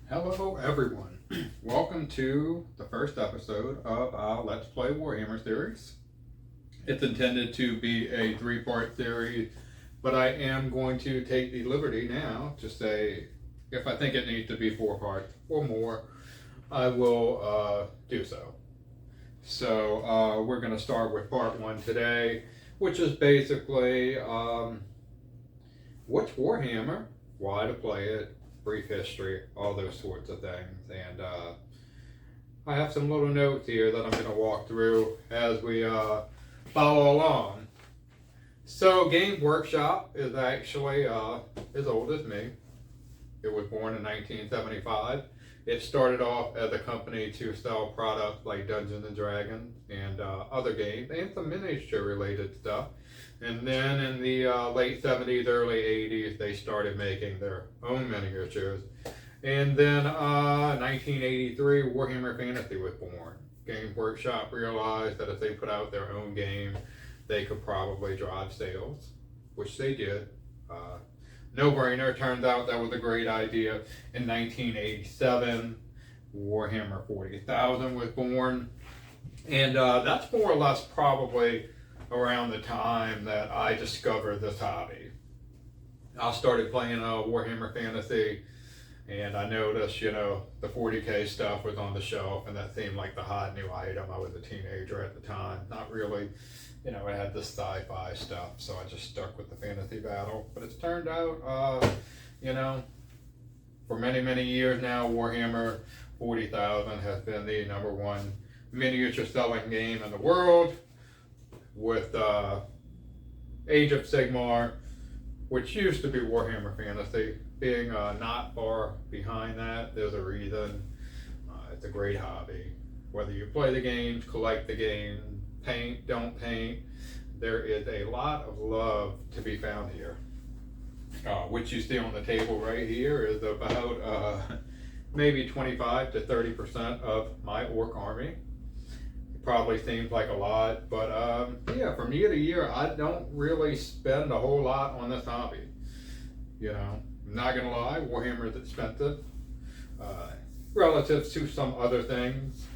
Hello everyone, welcome to the first episode of our Let's Play Warhammer series. It's intended to be a three-part series, but I am going to take the liberty now to say if I think it needs to be 4 parts or more, I will do so. So we're going to start with part 1 today, which is basically what's Warhammer, why to play it, brief history, all those sorts of things. And I have some little notes here that I'm going to walk through as we follow along. So Games Workshop is actually as old as me. It was born in 1975. It started off as a company to sell products like Dungeons and Dragons and other games and some miniature related stuff. And then in the late 70s, early 80s, they started making their own miniatures. And then 1983, Warhammer Fantasy was born. Games Workshop realized that if they put out their own game, they could probably drive sales, which they did. No-brainer. Turns out that was a great idea. In 1987, Warhammer 40,000 was born. And that's more or less probably around the time that I discovered this hobby. I started playing Warhammer Fantasy, and I noticed, the 40K stuff was on the shelf, and that seemed like the hot new item. I was a teenager at the time, not really, it had this sci-fi stuff, so I just stuck with the fantasy battle. But it's turned out, for many, many years now, Warhammer 40,000 has been the #1 miniature selling game in the world, with Age of Sigmar, which used to be Warhammer Fantasy, being not far behind that. There's a reason. It's a great hobby. Whether you play the games, collect the game, paint, don't paint, there is a lot of love to be found here. Which you see on the table right here is about maybe 25 to 30% of my orc army. Probably seems like a lot, but yeah, from year to year, I don't really spend a whole lot on this hobby. I'm not gonna lie, Warhammer is expensive relative to some other things.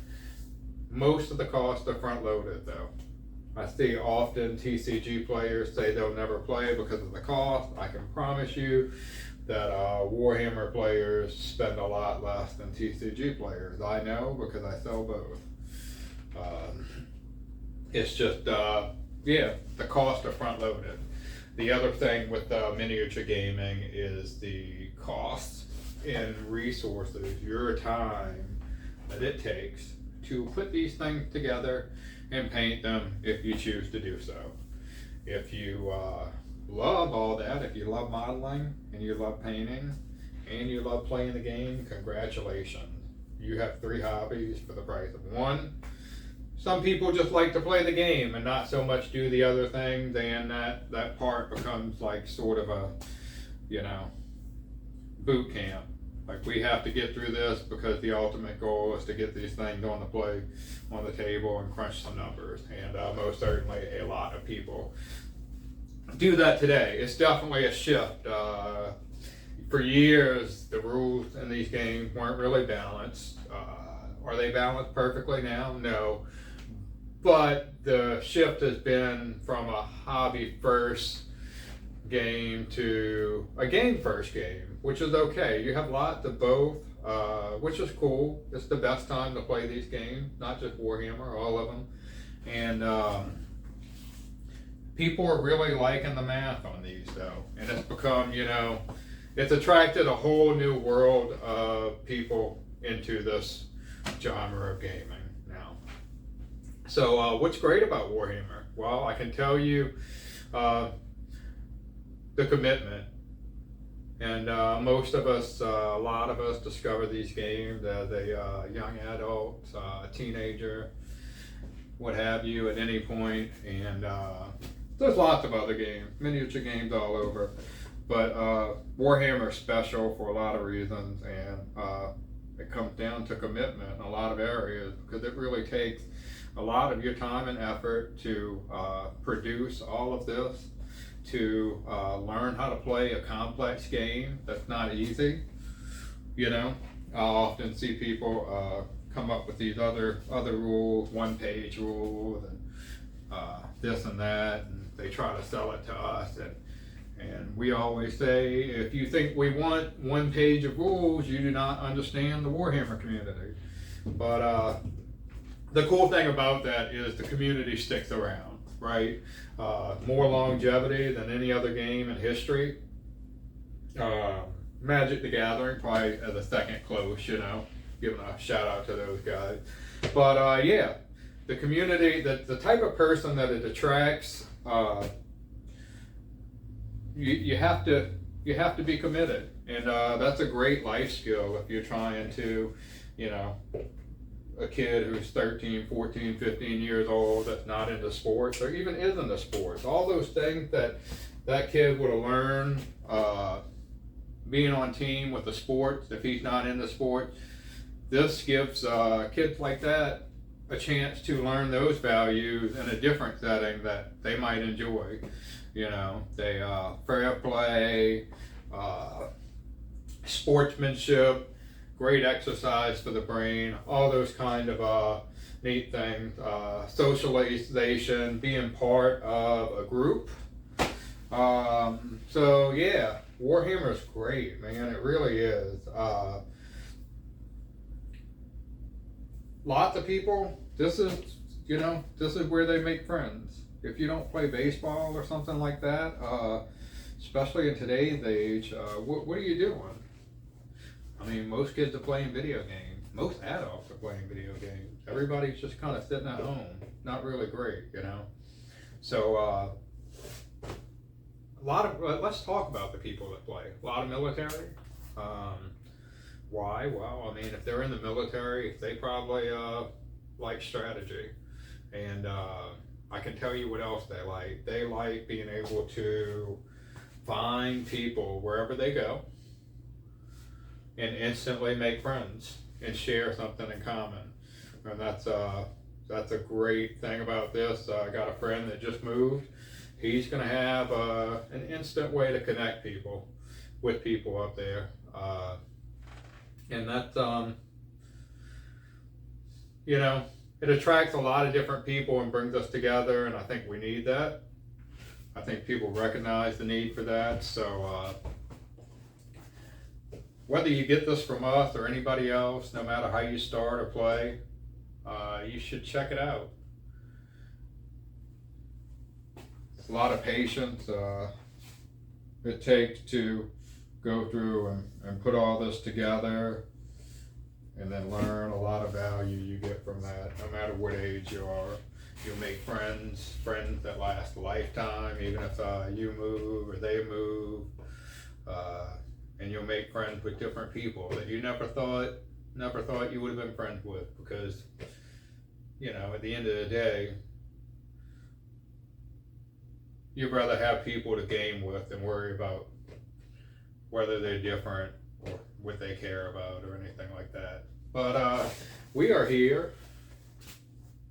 Most of the costs are front loaded though. I see often TCG players say they'll never play because of the cost. I can promise you that Warhammer players spend a lot less than TCG players. I know because I sell both. It's just, the costs are front loaded. The other thing with miniature gaming is the costs and resources, your time that it takes to put these things together and paint them if you choose to do so. If you love all that, if you love modeling and you love painting and you love playing the game, congratulations. You have 3 hobbies for the price of 1. Some people just like to play the game and not so much do the other things, and that part becomes like sort of a, boot camp. Like, we have to get through this because the ultimate goal is to get these things on the table and crunch some numbers. And most certainly a lot of people do that today. It's definitely a shift. For years, the rules in these games weren't really balanced. Are they balanced perfectly now? No. But the shift has been from a hobby first game to a game first game, which is okay. You have lots of both, which is cool. It's the best time to play these games, not just Warhammer, all of them. And people are really liking the math on these though. And it's become, it's attracted a whole new world of people into this genre of gaming now. So what's great about Warhammer? Well, I can tell you the commitment. And most of us, a lot of us discover these games as a young adult, teenager, what have you, at any point. And there's lots of other games, miniature games all over. But Warhammer is special for a lot of reasons, and it comes down to commitment in a lot of areas, because it really takes a lot of your time and effort to produce all of this, to learn how to play a complex game that's not easy, I'll often see people come up with these other rules, 1-page rules, and this and that, and they try to sell it to us. And we always say, if you think we want 1 page of rules, you do not understand the Warhammer community. But the cool thing about that is the community sticks around, right? More longevity than any other game in history. Magic the Gathering probably as a second close, you know, giving a shout out to those guys. But yeah, the community, the type of person that it attracts, you have to be committed, and that's a great life skill if you're trying to, you know, a kid who's 13, 14, 15 years old that's not into sports or even is into sports. All those things that kid would have learned being on team with the sports if he's not into sports. This gives kids like that a chance to learn those values in a different setting that they might enjoy. You know, they fair play, sportsmanship, great exercise for the brain, all those kind of neat things. Socialization, being part of a group. So yeah, Warhammer is great, man. It really is. Lots of people, this is where they make friends. If you don't play baseball or something like that, especially in today's age, what are you doing? I mean, most kids are playing video games. Most adults are playing video games. Everybody's just kind of sitting at home. Not really great, you know? So, let's talk about the people that play. A lot of military. Why? Well, I mean, if they're in the military, they probably like strategy. And I can tell you what else they like. They like being able to find people wherever they go and instantly make friends and share something in common. And that's a great thing about this. I got a friend that just moved. He's going to have an instant way to connect people with people up there. And that's, you know, it attracts a lot of different people and brings us together, and I think we need that. I think people recognize the need for that. So whether you get this from us or anybody else, no matter how you start or play, you should check it out. It's a lot of patience it takes to go through and put all this together, and then learn a lot of value you get from that. No matter what age you are, you'll make friends that last a lifetime, even if you move or they move, and you'll make friends with different people that you never thought you would have been friends with, because, you know, at the end of the day, you'd rather have people to game with than worry about whether they're different or what they care about or anything like that. But we are here.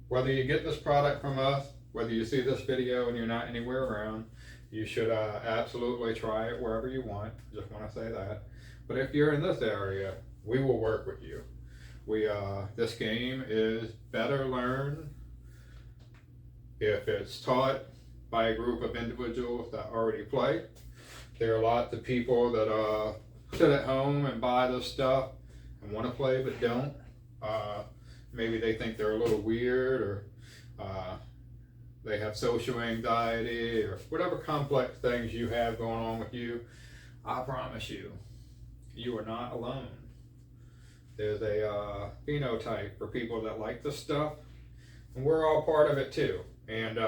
Whether you get this product from us, whether you see this video and you're not anywhere around, you should absolutely try it wherever you want. Just want to say that. But if you're in this area, we will work with you. This game is better learned if it's taught by a group of individuals that already play. There are lots of people that sit at home and buy this stuff and want to play but don't. Maybe they think they're a little weird, or they have social anxiety, or whatever complex things you have going on with you. I promise you, you are not alone. There's a phenotype for people that like this stuff, and we're all part of it too. And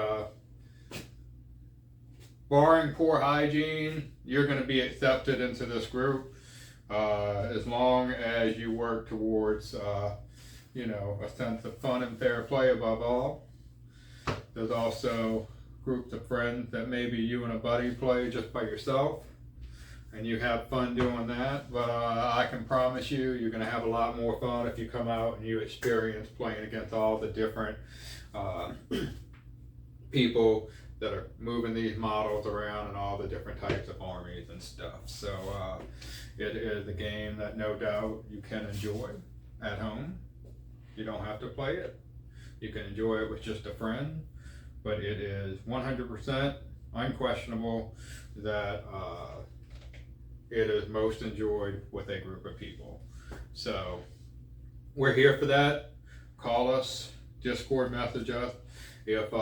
barring poor hygiene, you're going to be accepted into this group as long as you work towards you know, a sense of fun and fair play above all. There's also groups of friends that maybe you and a buddy play just by yourself, and you have fun doing that. But I can promise you, you're going to have a lot more fun if you come out and you experience playing against all the different people that are moving these models around and all the different types of armies and stuff. So it is a game that no doubt you can enjoy at home. You don't have to play it. You can enjoy it with just a friend, but it is 100% unquestionable that it is most enjoyed with a group of people. So we're here for that. Call us, Discord message us. If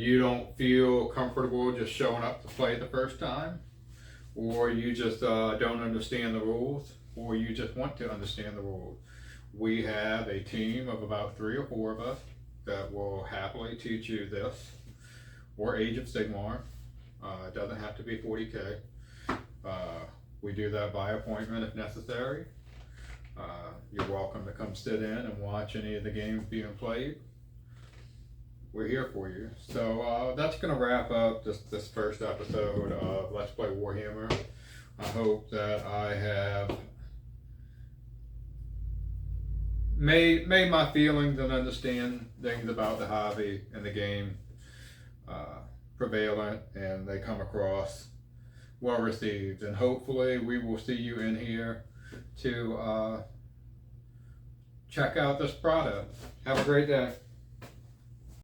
you don't feel comfortable just showing up to play the first time, or you just don't understand the rules, or you just want to understand the rules, we have a team of about 3 or 4 of us that will happily teach you this, or Age of Sigmar. It doesn't have to be 40K. We do that by appointment if necessary. You're welcome to come sit in and watch any of the games being played. We're here for you. So that's going to wrap up this first episode of Let's Play Warhammer. I hope that I have made my feelings and understand things about the hobby and the game prevalent, and they come across well received. And hopefully we will see you in here to check out this product. Have a great day.